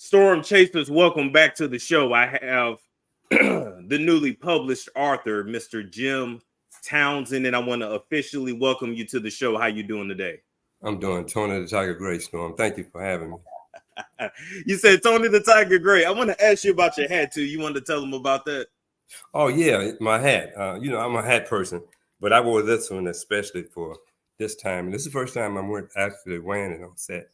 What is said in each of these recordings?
Storm Chasers, welcome back to the show. I have the newly published author, Mr. Jim Townsend, and I want to officially welcome you to the show. How you doing today? I'm doing Tony the Tiger Gray, Storm. Thank you for having me. You said Tony the Tiger Gray. I want to ask you about your hat too. You wanted to tell them about that? Oh yeah, my hat. I'm a hat person, but I wore this one especially for this time. And this is the first time I'm actually wearing it on set.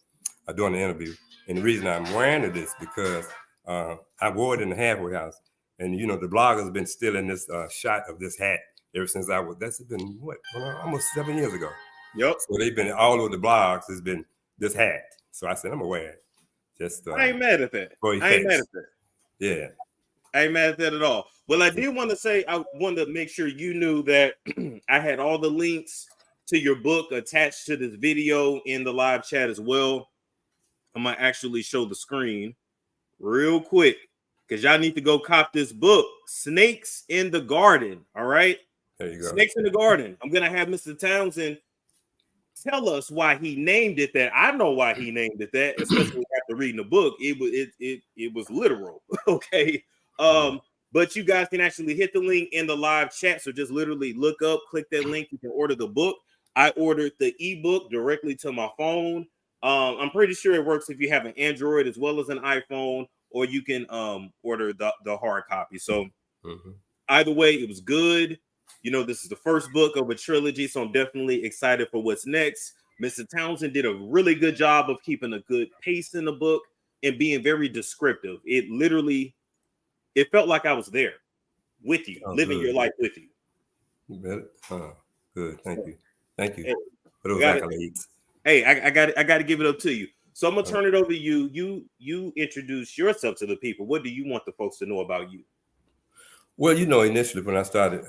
Doing the interview. And the reason I'm wearing it is because I wore it in the halfway house. And, the bloggers have been stealing this shot of this hat ever since that's been, almost 7 years ago. Yep. So they've been all over the blogs. It's been this hat. So I said, I'm going to wear it. Just I ain't mad at that. Yeah. I ain't mad at that at all. Well, I did want to say, I wanted to make sure you knew that I had all the links to your book attached to this video in the live chat as well. I'm going to actually show the screen real quick because y'all need to go cop this book, Snakes in the Garden. All right. There you go. Snakes in the Garden. I'm going to have Mr. Townsend tell us why he named it that. I know why he named it that, especially after reading the book. It was literal. Okay. But you guys can actually hit the link in the live chat. So just literally look up, click that link. You can order the book. I ordered the ebook directly to my phone. I'm pretty sure it works if you have an Android as well as an iPhone, or you can order the hard copy. So either way, it was good. This is the first book of a trilogy, so I'm definitely excited for what's next. Mr. Townsend did a really good job of keeping a good pace in the book and being very descriptive. It felt like I was there with you, living your life with you. Good. Thank you. Hey, for those accolades. Hey, I got to give it up to you. So I'm gonna turn it over to you. You introduce yourself to the people. What do you want the folks to know about you? Well, initially when I started,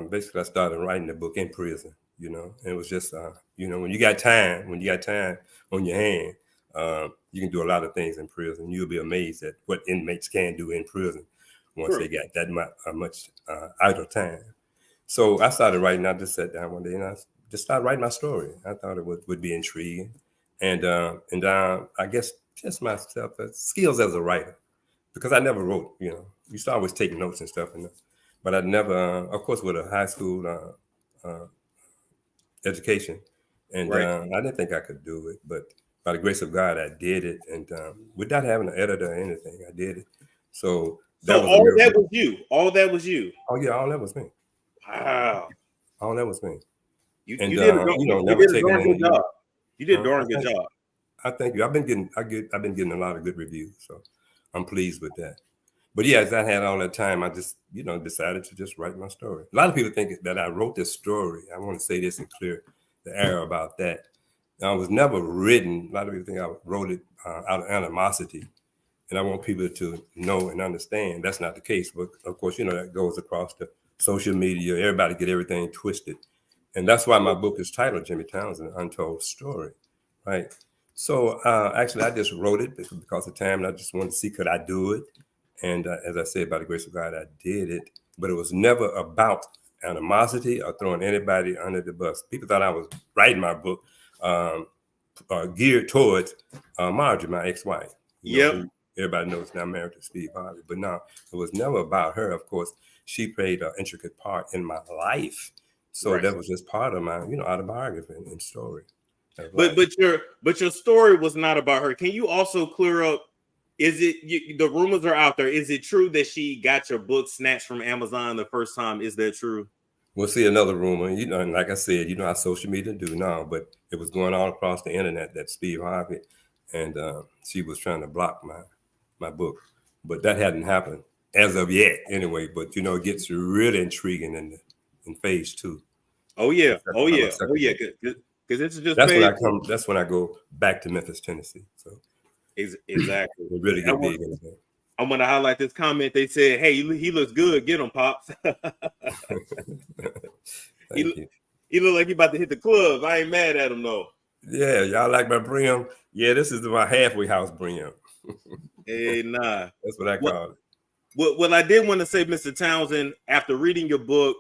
basically I started writing the book in prison. And it was just, when you got time on your hand, you can do a lot of things in prison. You'll be amazed at what inmates can do in prison once they got that much idle time. So I started writing. I just sat down one day and I just started writing my story. I thought it would be intriguing, and I guess just myself skills as a writer, because I never wrote. You used to always take notes and stuff, but I never, of course, with a high school education, and I didn't think I could do it. But by the grace of God, I did it, and without having an editor or anything, I did it. So all that was you. All that was you. Oh yeah, all that was me. Wow. All that was me. You did a darn good job. You did a darn good job. I thank you. I've been getting a lot of good reviews, so I'm pleased with that. But yeah, as I had all that time, I just decided to just write my story. A lot of people think that I wrote this story. I want to say this and clear the air about that. Now, it was never written. A lot of people think I wrote it out of animosity, and I want people to know and understand that's not the case. But of course, that goes across the social media. Everybody get everything twisted. And that's why my book is titled Jimmy Townsend, Untold Story, right? So actually, I just wrote it because of time, and I just wanted to see, could I do it? And as I said, by the grace of God, I did it. But it was never about animosity or throwing anybody under the bus. People thought I was writing my book geared towards Marjorie, my ex-wife. Everybody knows now I'm married to Steve Harvey. But no, it was never about her. Of course, she played an intricate part in my life. So that was just part of my, autobiography and story. But your story was not about her. Can you also clear up? The rumors are out there? Is it true that she got your book snatched from Amazon the first time? Is that true? We'll see another rumor. And like I said, how social media do now, but it was going all across the internet that Steve Harvey and she was trying to block my book, but that hadn't happened as of yet, anyway. But it gets really intriguing in phase 2. Oh yeah, because it's just that's when I go back to Memphis, Tennessee. So exactly, it really get big in there. I'm gonna highlight this comment. They said, "Hey, he looks good. Get him, pops." He look like he about to hit the club. I ain't mad at him though. Yeah, y'all like my brim? Yeah, this is my halfway house brim. Hey, nah, that's what I call it. Well, I did want to say, Mr. Townsend, after reading your book,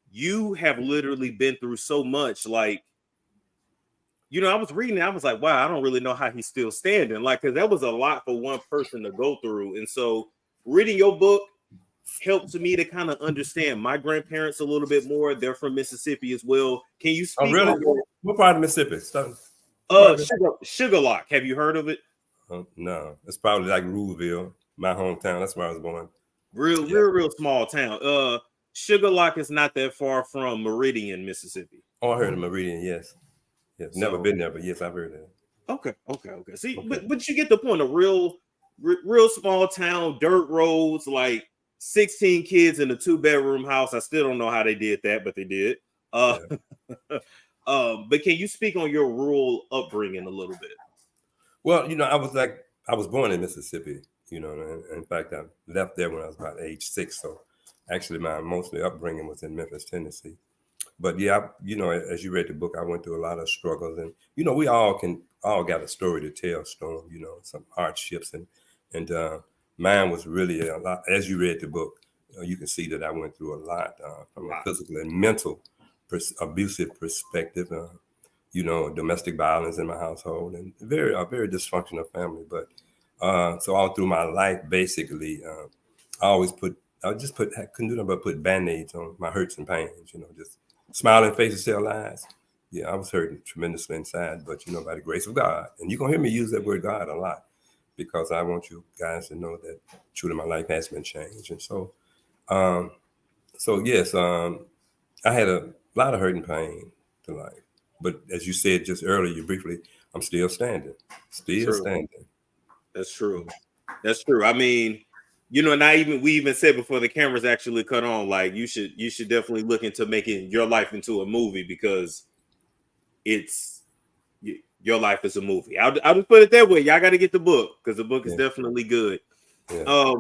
you have literally been through so much. Like, you know, I was reading it, I was like, wow, I don't really know how he's still standing. Like, because that was a lot for one person to go through. And so reading your book helped me to kind of understand my grandparents a little bit more. They're from Mississippi as well. Can you Oh, speak really? on your What part of Mississippi? What part of Mississippi? Sugarlock? Have you heard of it? No, it's probably like Ruleville, my hometown. That's where I was born. Real small town. Sugarlock is not that far from Meridian, Mississippi. Oh, I heard of Meridian. Yes. Never So been there, but yes, I've heard of it. okay. See, Okay. but you get the point. A real small town, dirt roads, like 16 kids in a 2-bedroom house. I still don't know how they did that, but they did. Yeah. But can you speak on your rural upbringing a little bit? Well, I was born in Mississippi, and in fact, I left there when I was about age 6. So actually my mostly upbringing was in Memphis, Tennessee. But yeah, as you read the book, I went through a lot of struggles, and we all got a story to tell, Storm. Some hardships, and mine was really a lot. As you read the book, you can see that I went through a lot from a physical and mental abusive perspective. Domestic violence in my household, and a very dysfunctional family. But so all through my life, basically, I couldn't do nothing but put band-aids on my hurts and pains. Just smiling faces tell lies. Yeah, I was hurting tremendously inside, but by the grace of God, and you're gonna hear me use that word God a lot, because I want you guys to know that truly my life has been changed. And so, yes, I had a lot of hurt and pain to life. But as you said just earlier, briefly, I'm still standing. Still standing. That's true. That's true. I mean, and we even said before the cameras actually cut on, like you should definitely look into making your life into a movie, because your life is a movie. I'll just put it that way. Y'all got to get the book, because the book is definitely good. Yeah.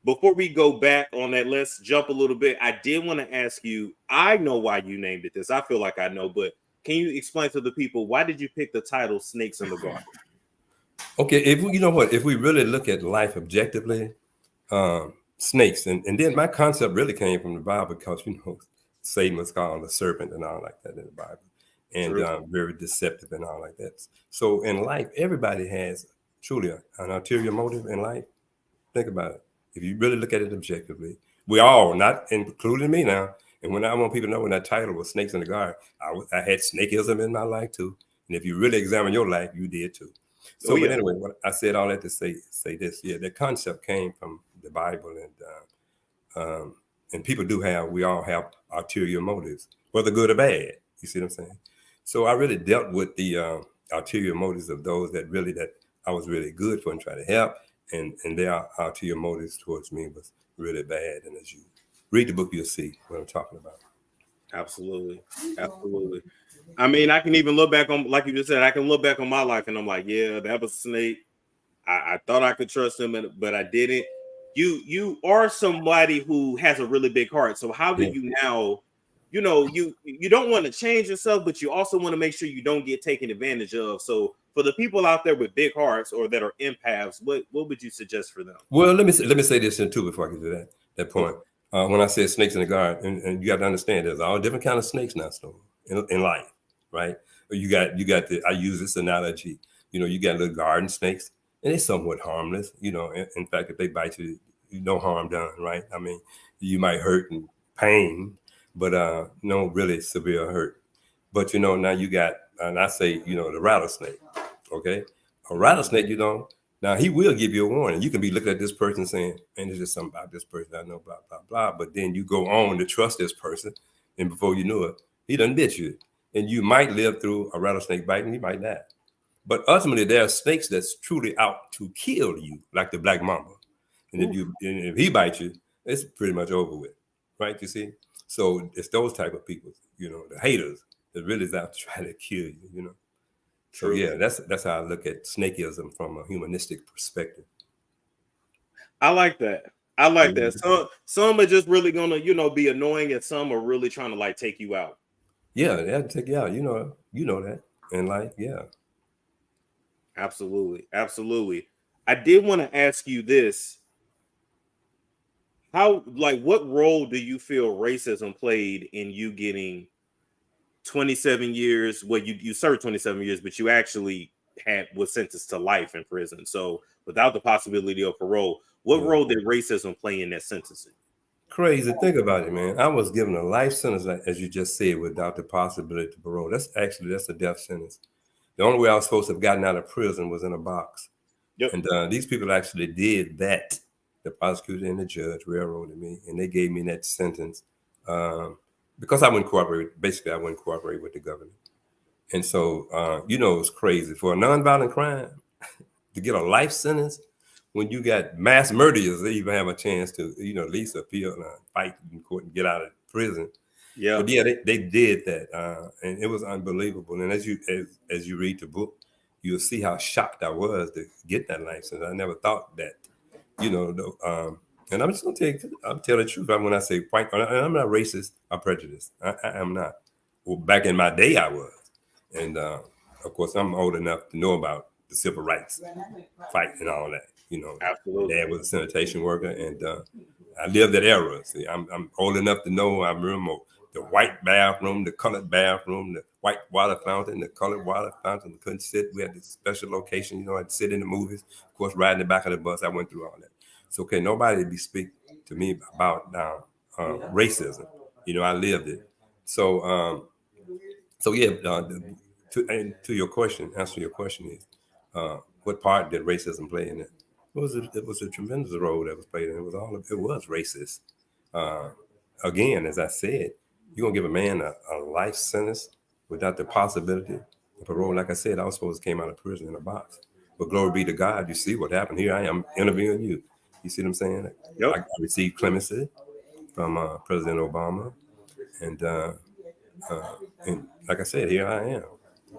Before we go back on that, let's jump a little bit. I did want to ask you, I know why you named it this. I feel like I know, but can you explain to the people, why did you pick the title Snakes in the Garden? Okay, if we really look at life objectively, snakes, and then my concept really came from the Bible, because Satan was called a serpent and all like that in the Bible, and very deceptive and all like that. So in life, everybody has truly an ulterior motive in life. Think about it. If you really look at it objectively, we all, not including me now. And when I want people to know, when that title was Snakes in the Garden, I had snakeism in my life too. And if you really examine your life, you did too. So, but anyway, I said all that to say this. Yeah, the concept came from the Bible, and people we all have ulterior motives, whether good or bad. You see what I'm saying? So I really dealt with the ulterior motives of those that I was really good for and try to help, and their ulterior motives towards me was really bad. And as you read the book, you'll see what I'm talking about. Absolutely. I mean, I can even look back on, like you just said, I can look back on my life and I'm like, yeah, that was a snake. I thought I could trust him, but I didn't. You are somebody who has a really big heart. So how do you now, you don't want to change yourself, but you also want to make sure you don't get taken advantage of. So for the people out there with big hearts or that are empaths, what would you suggest for them? Well, let me say this too before I get to that point. When I said snakes in the garden, and you got to understand, there's all different kind of snakes now, in life, right? You got I use this analogy. You got little garden snakes, and they're somewhat harmless. In fact, if they bite you, no harm done, right? I mean, you might hurt and pain, but no really severe hurt. But now you got, and I say, the rattlesnake. Okay, a rattlesnake, now he will give you a warning. You can be looking at this person saying, "Man, there's just something about this person I know, blah blah blah." But then you go on to trust this person, and before you know it, he done bit you, and you might live through a rattlesnake bite, and you might die. But ultimately, there are snakes that's truly out to kill you, like the black mamba. And if he bites you, it's pretty much over with, right? You see, so it's those type of people, the haters that really is out to try to kill you, So yeah, that's how I look at snakeism from a humanistic perspective. I like that. So some are just really gonna, be annoying, and some are really trying to like take you out. Yeah, they have to take you out. You know that in life. Yeah. Absolutely. I did want to ask you this. What role do you feel racism played in you getting 27 years. Well, you served 27 years, but you actually was sentenced to life in prison. So without the possibility of parole, what role did racism play in that sentencing? Crazy. Think about it, man. I was given a life sentence, as you just said, without the possibility of parole. That's a death sentence. The only way I was supposed to have gotten out of prison was in a box. Yep. And these people actually did that. The prosecutor and the judge railroaded me, and they gave me that sentence because I wouldn't cooperate. Basically, I wouldn't cooperate with the government. And so, it's crazy for a nonviolent crime to get a life sentence when you got mass murderers. They even have a chance to, at least appeal and fight in court and get out of prison. Yeah. But yeah, they did that, and it was unbelievable. And as you read the book, you'll see how shocked I was to get that life sentence. I never thought that, and I'm just gonna tell the truth. When I say white, and I'm not racist or prejudiced. I am not. Well, back in my day, I was, and of course, I'm old enough to know about the civil rights fight and all that. Absolutely. Dad was a sanitation worker, and I lived that era. See, I'm old enough to know. I remember the white bathroom, the colored bathroom, the white water fountain, the colored water fountain. We couldn't sit. We had this special location. I'd sit in the movies. Of course, riding the back of the bus. I went through all that. So, okay, nobody be speak to me about racism. I lived it. So, yeah. To your question, answer your question is, what part did racism play in it? It was a tremendous role that was played, and it was racist. Again, as I said, you're gonna give a man a life sentence without the possibility of parole. Like I said, I was supposed to came out of prison in a box. But glory be to God, you see what happened. Here I am interviewing you. You see what I'm saying? Yep. I received clemency from President Obama, and like I said, here I am.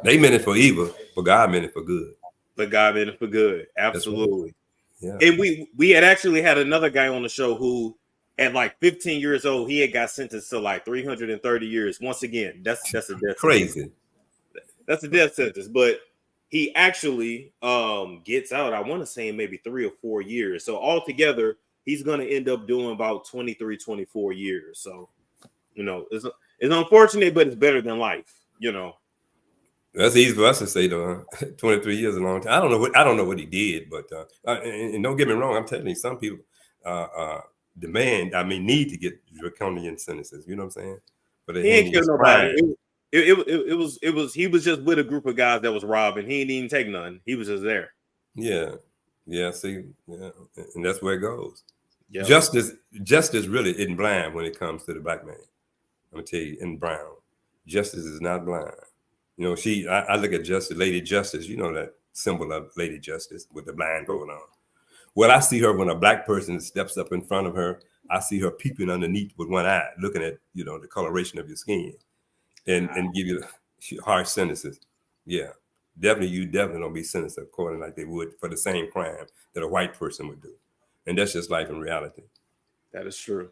They meant it for evil, but God meant it for good. But God meant it for good. Absolutely. Yeah. And we had actually had another guy on the show who, at like 15 years old, he had got sentenced to like 330 years. Once again, that's a death crazy. Sentence. That's a death sentence, but he actually gets out. I want to say in maybe 3 or 4 years. So altogether, he's going to end up doing about 23, 24 years. So, it's unfortunate, but it's better than life. That's easy for us to say, though. 23 years is a long time. I don't know what he did, but and don't get me wrong. I'm telling you, some people need to get draconian sentences. You know what I'm saying? But he ain't kill nobody. It was he was just with a group of guys that was robbing. He didn't even take none. He was just there. Yeah. See, yeah, and that's where it goes. Yep. Justice really isn't blind when it comes to the black man. I'm gonna tell you, in Brown, justice is not blind. I look at Justice, Lady Justice. That symbol of Lady Justice with the blind going on. Well, I see her when a black person steps up in front of her. I see her peeping underneath with one eye, looking at the coloration of your skin, and give you harsh sentences. Yeah, you definitely don't be sentenced according like they would for the same crime that a white person would do, and that's just life in reality. That is true.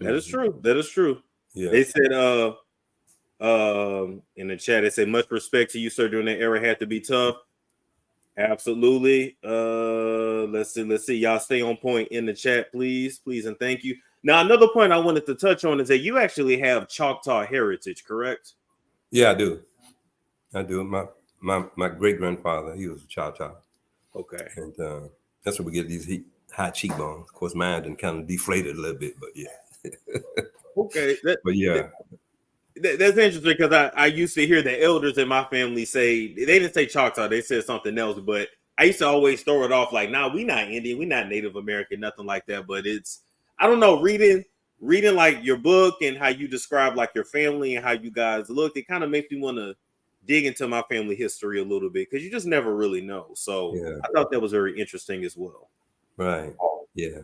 That is true. That is true. Yeah. They said in the chat, they said much respect to you, sir. During that era, had to be tough. Absolutely. Let's see. Y'all stay on point in the chat, please, and thank you. Now, another point I wanted to touch on is that you actually have Choctaw heritage, correct? Yeah, I do. My great grandfather, he was a Choctaw. Okay. And that's where we get these high cheekbones. Of course, mine done kind of deflated a little bit, but yeah. Okay. But yeah. That's interesting because I used to hear the elders in my family say, they didn't say Choctaw, they said something else, but I used to always throw it off like, nah, we not Indian, we not Native American, nothing like that. But it's, I don't know, reading like your book and how you describe like your family and how you guys look, it kind of makes me want to dig into my family history a little bit because you just never really know. So yeah. I thought that was very interesting as well. Right. Yeah.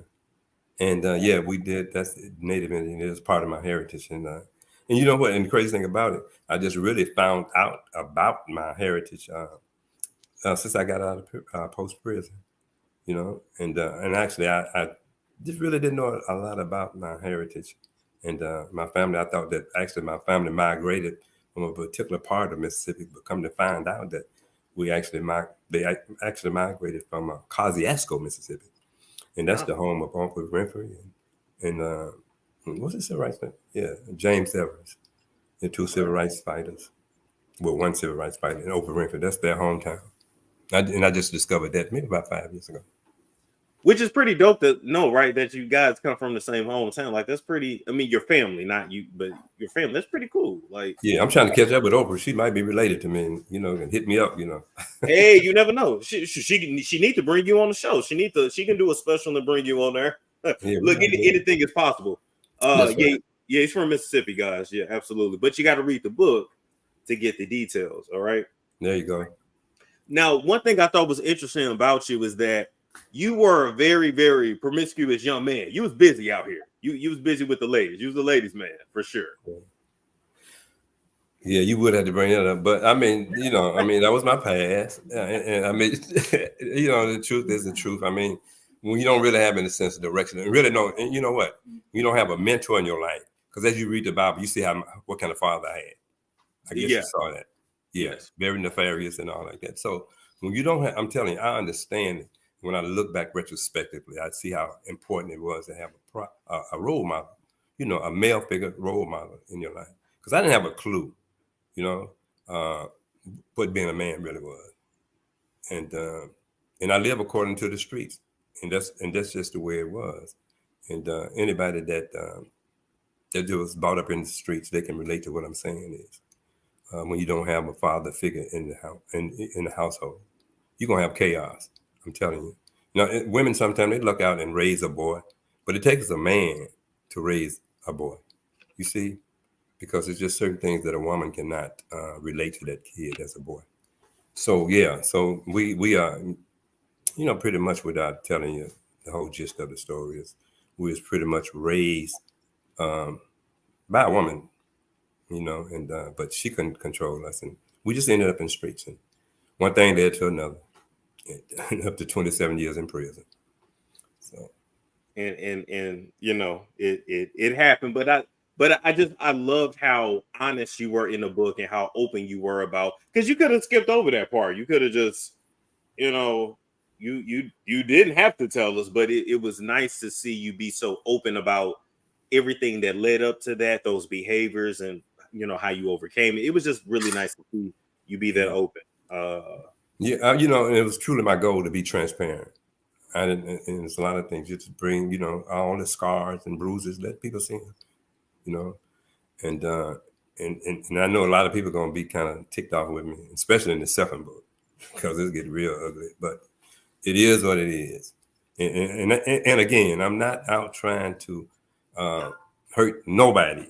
And we did. That's Native Indian. It was part of my heritage. And you know what? And the crazy thing about it, I just really found out about my heritage since I got out of post prison. And actually, I just really didn't know a lot about my heritage and my family. I thought that actually my family migrated from a particular part of Mississippi, but come to find out that they actually migrated from Kosciuszko, Mississippi, and that's the home of Uncle Renfrew and what's his right name? Yeah, James Evers. They're two civil rights fighters. Well, one civil rights fighter in Oprah Winfrey. That's their hometown. And I just discovered that maybe about 5 years ago. Which is pretty dope to know, right? That you guys come from the same hometown. Like that's pretty. I mean, your family, not you, but your family. That's pretty cool. Like, yeah, I'm trying to catch up with Oprah. She might be related to me, and and hit me up. Hey, you never know. She need to bring you on the show. She can do a special and bring you on there. Yeah, Look, anything is possible. Right. Yeah, he's from Mississippi, guys. Yeah, absolutely. But you got to read the book to get the details. All right. There you go. Now, one thing I thought was interesting about you is that you were a very, very promiscuous young man. You was busy out here. You was busy with the ladies. You was a ladies' man for sure. Yeah, you would have to bring that up, but I mean, that was my past, and I mean, the truth is the truth. I mean, when you don't really have any sense of direction, and really know, and you know what, you don't have a mentor in your life, because as you read the Bible, you see what kind of father I had. I guess you saw that. Yes, very nefarious and all like that. So when you don't have, I'm telling you, I understand it. When I look back retrospectively, I see how important it was to have a role model, a male figure role model in your life, because I didn't have a clue. What being a man really was, and I live according to the streets, and that's just the way it was. And anybody that was brought up in the streets, they can relate to what I'm saying is when you don't have a father figure in the house in the household, you're gonna have chaos. I'm telling you. Women sometimes they look out and raise a boy, but it takes a man to raise a boy. You see. Because it's just certain things that a woman cannot relate to that kid as a boy. So so we are, pretty much without telling you the whole gist of the story is we was pretty much raised by a woman, and but she couldn't control us, and we just ended up in streets, and one thing led to another, and up to 27 years in prison. So, and it happened, but I loved how honest you were in the book and how open you were about, because you could have skipped over that part. You could have just, you didn't have to tell us, but it was nice to see you be so open about everything that led up to that, those behaviors, and how you overcame it. It was just really nice to see you be that open. It was truly my goal to be transparent. And it's a lot of things just to bring, all the scars and bruises, let people see them. And I know a lot of people are gonna be kind of ticked off with me, especially in the second book, because it's getting real ugly. But it is what it is. And again, I'm not out trying to hurt nobody.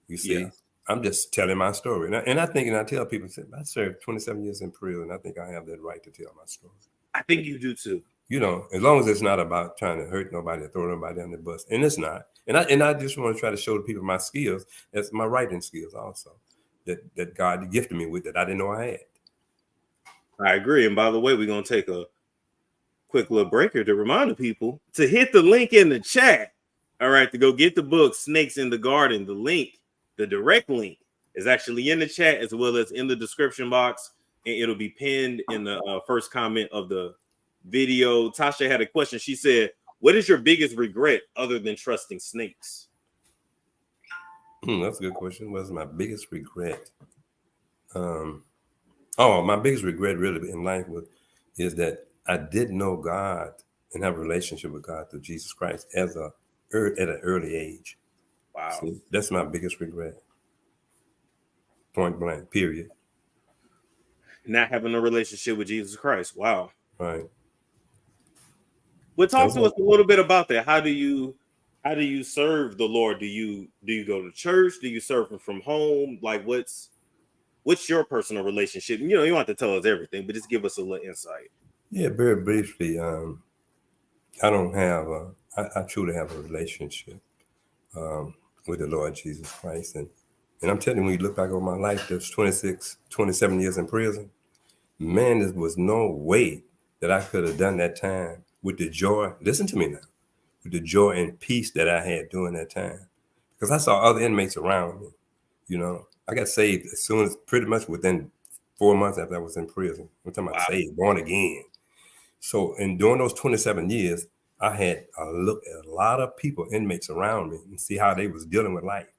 You see, I'm just telling my story. And I think, and I tell people, I served 27 years in prison. I think I have that right to tell my story. I think you do too. As long as it's not about trying to hurt nobody or throw nobody on the bus, and it's not. And I just want to try to show the people my skills, that's my writing skills also, that God gifted me with that I didn't know I had. I agree. And by the way, we're gonna take a quick little break here to remind the people to hit the link in the chat. All right, to go get the book Snakes in the Garden. The link, the direct link, is actually in the chat as well as in the description box, and it'll be pinned in the first comment of the video. Tasha had a question. She said, what is your biggest regret other than trusting snakes? That's a good question. What's my biggest regret? My biggest regret really in life is that I didn't know God and have a relationship with God through Jesus Christ at an early age. Wow. See, that's my biggest regret. Point blank, period. Not having a relationship with Jesus Christ. Wow. Right. Well, talk to us a little bit about that. How do you serve the Lord? Do you go to church? Do you serve him from home? Like what's your personal relationship? You don't have to tell us everything, but just give us a little insight. Yeah, very briefly. I don't have I truly have a relationship with the Lord Jesus Christ. And I'm telling you, when you look back over my life, there's 27 years in prison. Man, there was no way that I could have done that time with the joy. Listen to me now. With the joy and peace that I had during that time. Because I saw other inmates around me. I got saved as soon as pretty much within 4 months after I was in prison. I'm talking about saved, born again. So, and during those 27 years, I had a look at a lot of people, inmates around me, and see how they was dealing with life.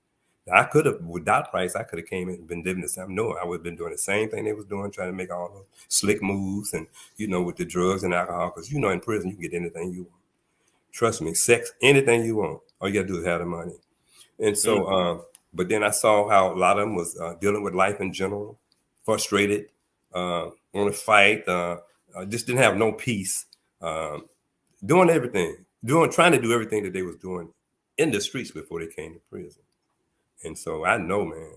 I could have, without Christ, I could have came in and been living the same. No, I would have been doing the same thing they was doing, trying to make all those slick moves and, with the drugs and alcohol. Because, in prison, you can get anything you want. Trust me, sex, anything you want. All you got to do is have the money. And so, but then I saw how a lot of them was dealing with life in general, frustrated, want to fight, just didn't have no peace, doing everything, trying to do everything that they was doing in the streets before they came to prison. And so I know, man,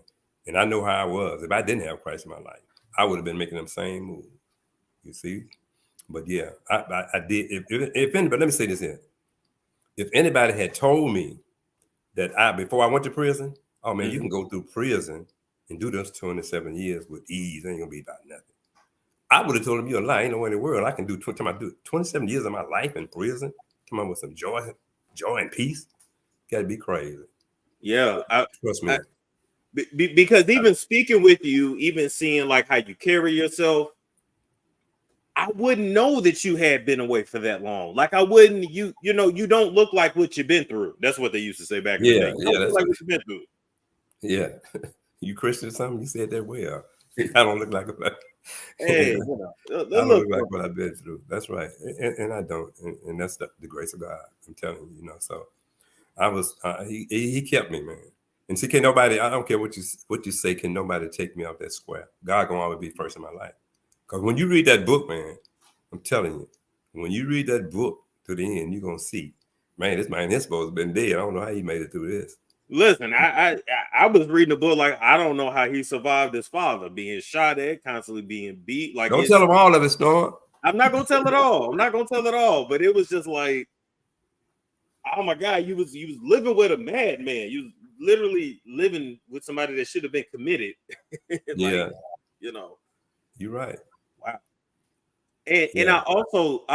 and I know how I was. If I didn't have Christ in my life, I would have been making them same moves. You see? But yeah, I did. If anybody, let me say this here. If anybody had told me that before I went to prison, oh man, you can go through prison and do those 27 years with ease. Ain't gonna be about nothing. I would have told him, you're a lie. Ain't no way in the world I can do 27 years of my life in prison. Come on with some joy and peace. Got to be crazy. Yeah, trust me. Because even speaking with you, even seeing like how you carry yourself, I wouldn't know that you had been away for that long. Like I wouldn't, you don't look like what you've been through. That's what they used to say back in the day. You don't look like what you've been through. Yeah. You Christian or something? You said that well. I don't look like a hey, I don't look like what I've been through. That's right. And I don't. And that's the grace of God. I'm telling you, So I was he kept me, man. And see, can nobody, I don't care what you say, can nobody take me off that square. God gonna always be first in my life. Because when you read that book, man, I'm telling you, when you read that book to the end, you're gonna see, man, this man is supposed to have been dead. I don't know how he made it through this. Listen, I was reading the book like I don't know how he survived his father being shot at, constantly being beat. Like don't tell him all of it, Storm. I'm not gonna tell it all. But it was just like, oh my God, you was living with a madman. You was literally living with somebody that should have been committed. Like, yeah, you're right. Wow. And I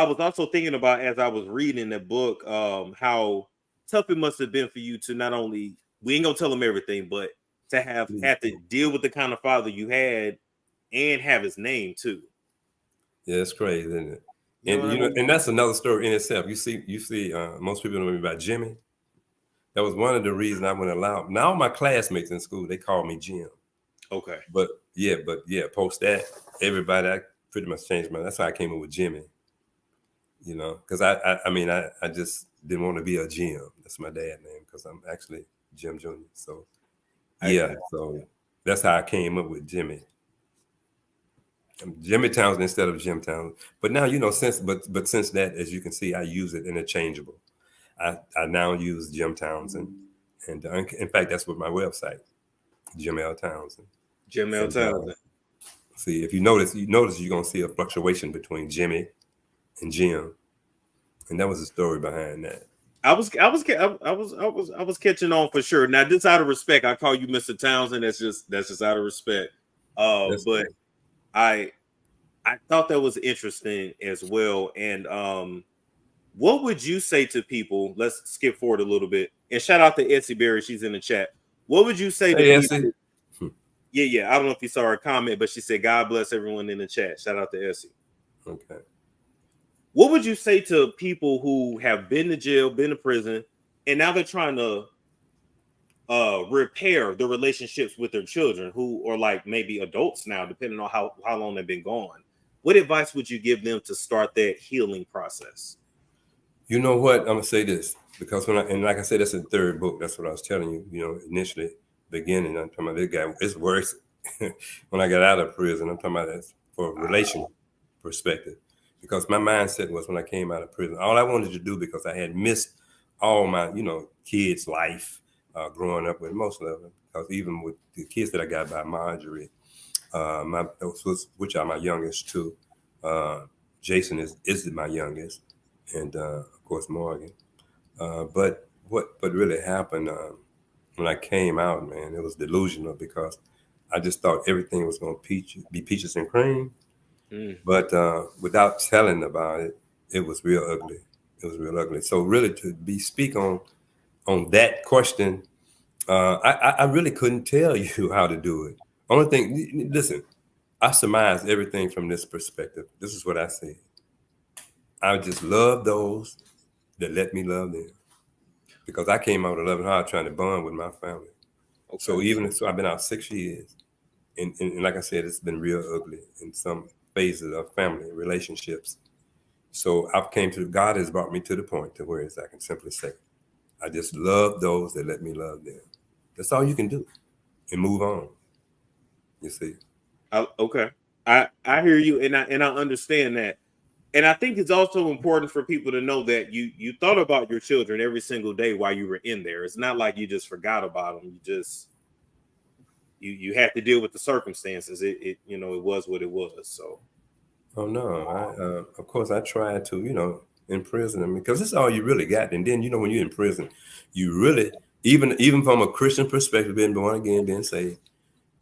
was also thinking about, as I was reading the book, how tough it must have been for you to not only, we ain't gonna tell him everything, but to have had to deal with the kind of father you had and have his name too. Yeah, it's crazy, isn't it? And that's another story in itself. You see, most people don't know about Jimmy. That was one of the reasons I went allowed. Now my classmates in school, they call me Jim. Okay. But post that, everybody, I pretty much changed that's how I came up with Jimmy. Because I just didn't want to be a Jim. That's my dad's name, because I'm actually Jim Jr. So so that's how I came up with Jimmy. Jimmy Townsend instead of Jim Townsend. But now, since that, as you can see, I use it interchangeable. I now use Jim Townsend. And in fact, that's what my website, Jim L. Townsend. Jim L. Townsend. See, if you notice you're going to see a fluctuation between Jimmy and Jim. And that was the story behind that. I was catching on for sure. Now, just out of respect, I call you Mr. Townsend. That's just out of respect. But cool. I thought that was interesting as well. And what would you say to people? Let's skip forward a little bit. And shout out to Essie Berry. She's in the chat. What would you say to people? Yeah. I don't know if you saw her comment, but she said, God bless everyone in the chat. Shout out to Essie. Okay. What would you say to people who have been to jail, been to prison, and now they're trying to repair the relationships with their children, who are like maybe adults now, depending on how long they've been gone? What advice would you give them to start that healing process? You know what? I'm gonna say this, because like I said, that's the third book. That's what I was telling you. Initially, beginning, I'm talking about this guy. It's worse when I got out of prison. I'm talking about that for a relation perspective, because my mindset was, when I came out of prison, all I wanted to do, because I had missed all my kids' life growing up with most of them. Because even with the kids that I got by Marjorie, which are my youngest too. Jason is my youngest, and of course Morgan. But what really happened when I came out, man, it was delusional, because I just thought everything was going to be peaches and cream. But without telling about it, it was real ugly. It was real ugly. So really, to speak on that question, I really couldn't tell you how to do it. Only thing, listen, I surmise everything from this perspective. This is what I say. I just love those that let me love them, because I came out of loving hard trying to bond with my family. Okay. So even so, I've been out 6 years, and like I said, it's been real ugly in some phases of family relationships. So I've came to God has brought me to the point to where I can simply say, I just love those that let me love them. That's all you can do, and move on. You see. Okay. I hear you, and I understand that. And I think it's also important for people to know that you thought about your children every single day while you were in there. It's not like you just forgot about them. You had to deal with the circumstances. It it was what it was. So Oh no, of course I tried to, imprison them because that's all you really got. And then, when you're in prison, you really, even from a Christian perspective, being born again, being saved,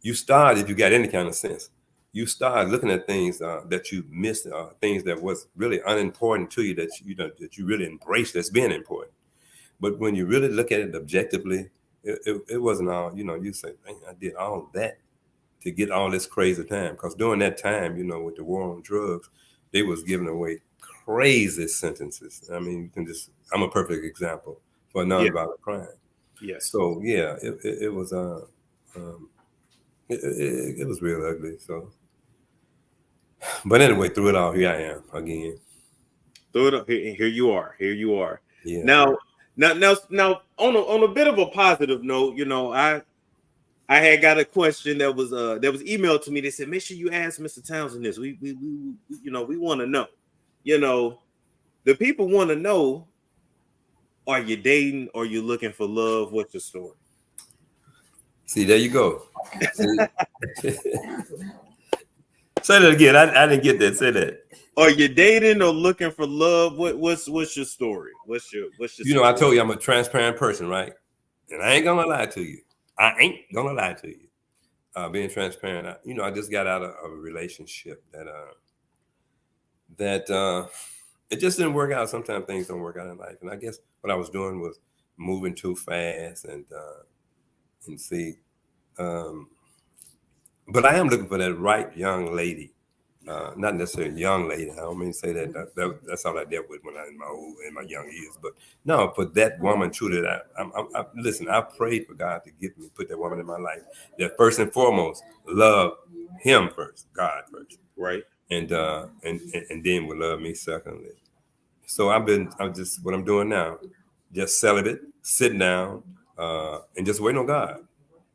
you start, if you got any kind of sense, you start looking at things that you missed, things that was really unimportant to you that you really embraced as being important. But when you really look at it objectively, it wasn't all, you say, "Man, I did all that to get all this crazy time." Because during that time, with the war on drugs, they was giving away crazy sentences. I mean, I'm a perfect example for a yeah, nonviolent crime. yes. So yeah, it was um, it was real ugly. So, but anyway, through it all, here I am again. Throw it up. Here you are. Here you are. Yeah. Now on a bit of a positive note, I had got a question that was emailed to me. They said, make sure you ask Mr. Townsend this. We want to know. The people want to know, are you dating? Are you looking for love? What's your story? See, there you go. Say that again. I didn't get that. Say that. Are you dating or looking for love? What's your story? What's your I told you I'm a transparent person, right? And I ain't gonna lie to you. I ain't gonna lie to you. Being transparent, I just got out of a relationship that it just didn't work out. Sometimes things don't work out in life, and I guess what I was doing was moving too fast and see. But I am looking for that right young lady. Not necessarily young lady. I don't mean to say that's all I dealt with when I in my young years. But no, for that woman too that listen. I prayed for God to put that woman in my life. That first and foremost, love Him first, God first, right? And then will love me secondly. So I'm just what I'm doing now, just celibate, sitting down, and just waiting on God.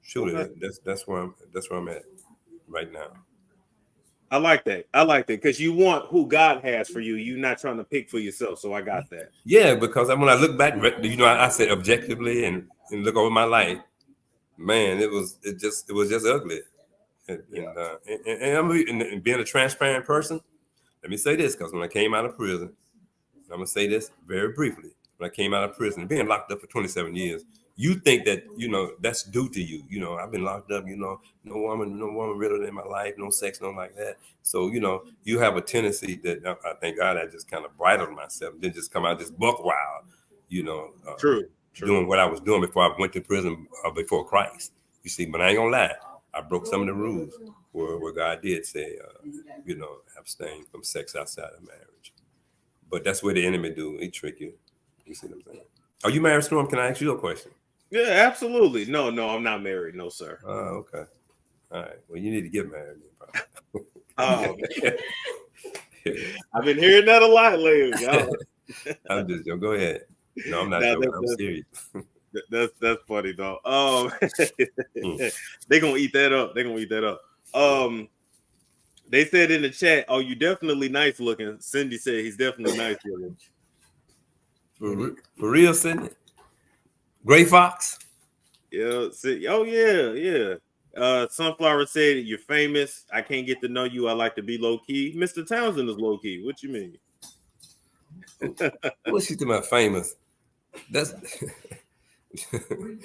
Surely Okay. that's where I'm at right now. I like that. I like that because you want who God has for you. You're not trying to pick for yourself. So I got that. Yeah, because when I look back, I said objectively and look over my life, man, it was just ugly. And, Yeah. and being a transparent person, let me say this, because when I came out of prison, I'm gonna say this very briefly. When I came out of prison, being locked up for 27 years, you think that that's due to you. I've been locked up. No woman really in my life, no sex, no like that. So you have a tendency that I thank God I just kind of bridled myself, didn't just come out just buck wild. True. Doing what I was doing before I went to prison before Christ. You see, but I ain't gonna lie, I broke some of the rules where God did say, abstain from sex outside of marriage. But that's where the enemy do. He trick you. You see what I'm saying? Are you married, Storm? Can I ask you a question? Yeah, absolutely. No, I'm not married. No, sir. Oh, okay. All right. Well, you need to get married. I've been hearing that a lot lately. Y'all. I'm just joking. Go ahead. No, I'm not joking. I'm serious. That's funny though. They gonna eat that up. They said in the chat, "Oh, you definitely nice looking." Cindy said he's definitely nice looking. For real, Cindy? Gray Fox? Yeah. Oh yeah. Sunflower said you're famous. I can't get to know you. I like to be low key. Mr. Townsend is low key. What you mean? What's she talking about famous? That's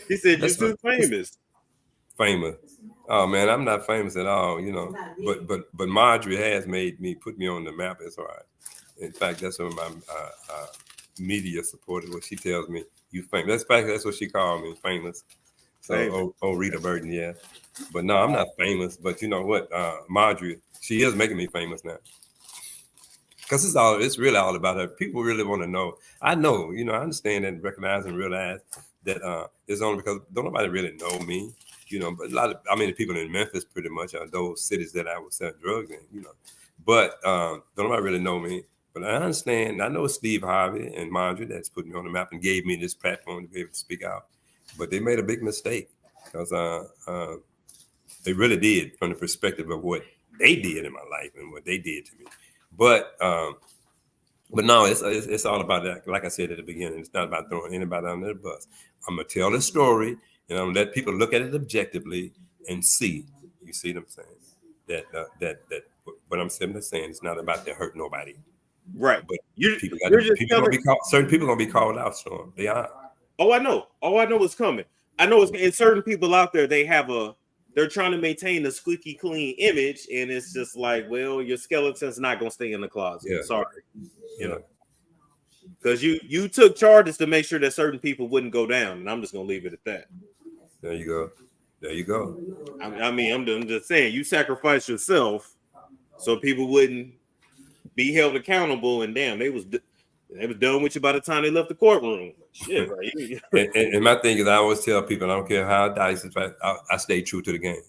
he said you're too famous. Famous. Oh man, I'm not famous at all, But Marjorie has put me on the map as far as. In fact, that's one of my media supporters. What she tells me, you famous. That's what she called me, famous. So, Rita Burton, yeah. But no, I'm not famous. But you know what, Marjorie, she is making me famous now. Because it's really all about her. People really want to know. I know, I understand and recognize and realize that it's only because don't nobody really know me. you know. But the people in Memphis pretty much are those cities that I was selling drugs in, you know. But don't nobody really know me. But I understand. I know Steve Harvey and Marjorie that's put me on the map and gave me this platform to be able to speak out. But they made a big mistake because they really did from the perspective of what they did in my life and what they did to me. But no, it's all about that. Like I said at the beginning, it's not about throwing anybody under the bus. I'm gonna tell the story and I'm gonna let people look at it objectively and see. You see what I'm saying? That what I'm simply saying is not about to hurt nobody. Right. But certain people gonna be called out, Storm. They are. Oh, I know. I know what's coming. I know it's and certain people out there. They're trying to maintain a squeaky clean image, and it's just like, well, your skeleton's not gonna stay in the closet. Yeah. Sorry, you know, because you took charges to make sure that certain people wouldn't go down, and I'm just gonna leave it at that. There you go. There you go. I mean, I'm just saying, you sacrificed yourself so people wouldn't be held accountable, and damn, they was done with you by the time they left the courtroom. Shit, right? and my thing is, I always tell people, I don't care how dicey, I stay true to the game.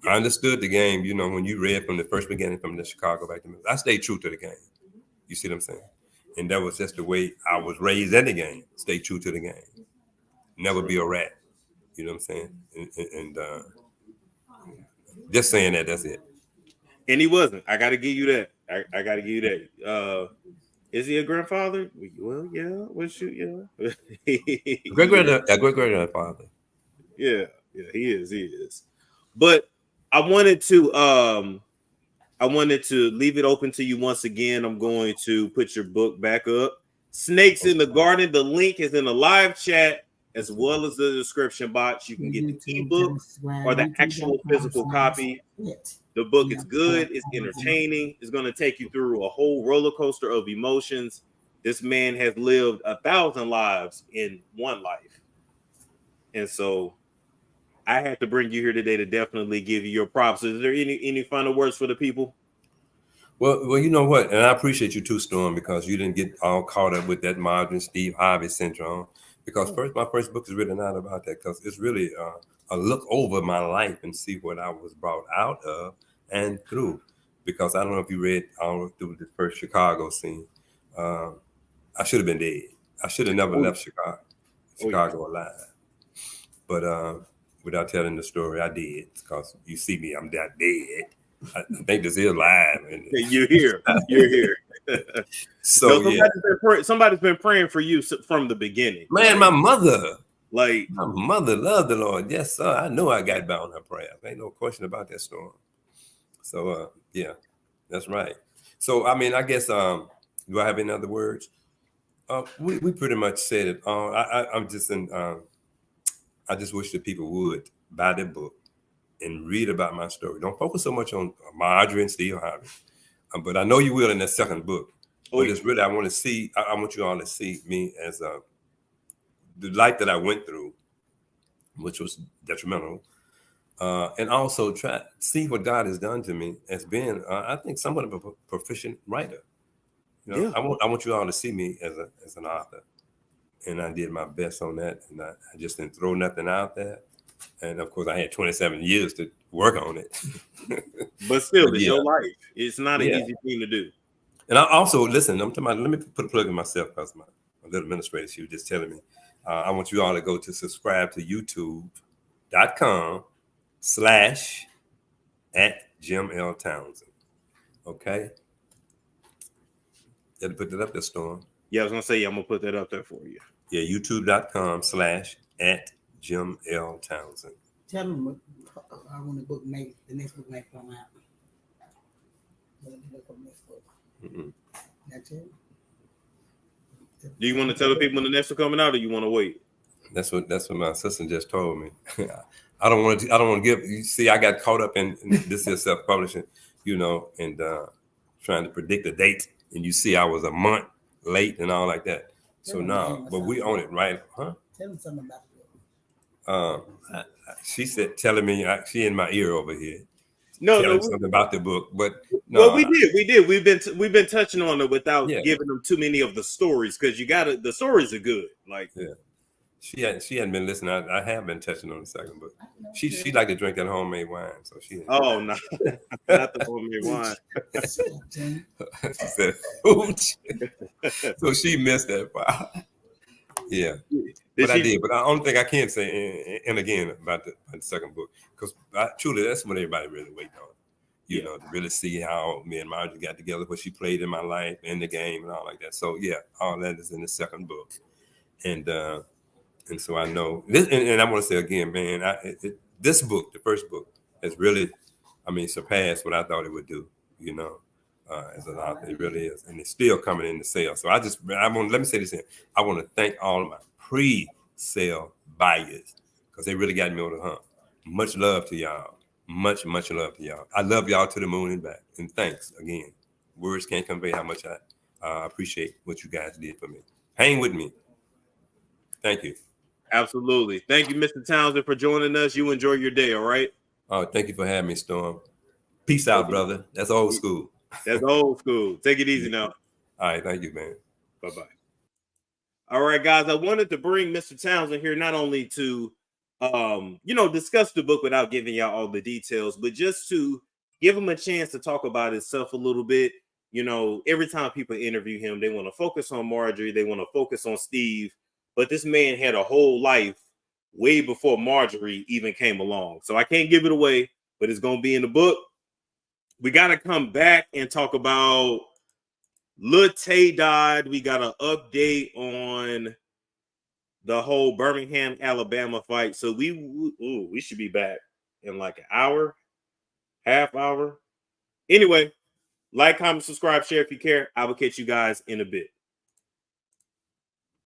I understood the game, you know, when you read from the first beginning, from the Chicago back to me. I stayed true to the game. You see what I'm saying? And that was just the way I was raised in the game. Stay true to the game. Never be a rat. You know what I'm saying? And just saying that's it. And he wasn't. I got to give you that. I got to give you that. Is he a grandfather? Well, yeah. What's you? Yeah. Great grandfather. Yeah, he is. But I wanted to leave it open to you once again. I'm going to put your book back up. Snakes in the Garden. The link is in the live chat as well as the description box. You can get the ebook or the actual physical copy. The book is good. It's entertaining. It's going to take you through a whole roller coaster of emotions. This man has lived 1,000 lives in one life. And so I had to bring you here today to definitely give you your props. Is there any final words for the people? Well, you know what? And I appreciate you too, Storm, because you didn't get all caught up with that Marjorie Steve Harvey syndrome. Because my first book is really not about that, because it's really a look over my life and see what I was brought out of and through. Because I don't know if you read all through the first Chicago scene. I should have been dead. I should have never left Chicago alive. But without telling the story, I did. Because you see me, I'm that dead. I think this is live. You're here. You're here. So somebody's been praying for you from the beginning. Man, my mother loved the Lord. Yes, sir. I know I got bound her prayer. Ain't no question about that, Storm. So yeah, that's right. So I mean, I guess do I have any other words? We pretty much said it. I'm just I just wish that people would buy the book and read about my story. Don't focus so much on Marjorie and Steve Harvey. But I know you will in that second book. But it's really, I want you all to see me as the life that I went through, which was detrimental. And also try to see what God has done to me as being, I think, somewhat of a proficient writer. You know, yeah. I want you all to see me as an author. And I did my best on that. And I just didn't throw nothing out there. And of course, I had 27 years to work on it. But still, it's your life. It's not an easy thing to do. And I also, listen, I'm talking about, let me put a plug in myself, because my little administrator, she was just telling me, I want you all to go to subscribe to youtube.com/@Jim L. Townsend. Okay? You had to put that up there, Storm. Yeah, I was going to say, I'm going to put that up there for you. Yeah, youtube.com/@Jim L. Townsend. Tell them when the next book may come out. That's it. Do you want to tell the people when the next one coming out, or you want to wait? That's what my assistant just told me. I don't want to give. You see, I got caught up in this is self-publishing, you know, and trying to predict the date. And you see, I was a month late and all like that. So no, but we own it, right? Huh? Tell them something about it. She said, telling me, she in my ear over here. No, something about the book, but no. Well, we did. We've been touching on it without giving them too many of the stories, because the stories are good. Like, She hadn't been listening. I have been touching on the second book. She liked to drink that homemade wine, so she. Oh no, not the homemade wine. She said, "Ooch." So she missed that part. Yeah, but I did. But the only thing I can say, and again about the second book, because truly that's what everybody really waiting on. You know, to really see how me and Marjorie got together, what she played in my life, in the game, and all like that. So yeah, all that is in the second book, and so I know this. And I want to say again, man, this book, the first book, has really, I mean, surpassed what I thought it would do. You know, as an author, it really is, and it's still coming into sales. So let me say this here. I want to thank all of my pre-sale buyers because they really got me over the hump. Much love to y'all. Much love to y'all. I love y'all to the moon and back. And thanks again. Words can't convey how much I appreciate what you guys did for me. Hang with me. Thank you. Absolutely. Thank you, Mr. Townsend, for joining us. You enjoy your day, all right? Oh, thank you for having me, Storm. Peace out, brother. That's old school. That's old school. Take it easy now. All right. Thank you, man. Bye-bye. All right, guys. I wanted to bring Mr. Townsend here not only to discuss the book without giving y'all all the details, but just to give him a chance to talk about himself a little bit. You know, every time people interview him, they want to focus on Marjorie, they want to focus on Steve, but this man had a whole life way before Marjorie even came along. So I can't give it away, but it's going to be in the book. We got to come back and talk about Lil Tay died. We got an update on the whole Birmingham, Alabama fight. So we should be back in like an hour, half hour. Anyway, like, comment, subscribe, share if you care. I will catch you guys in a bit.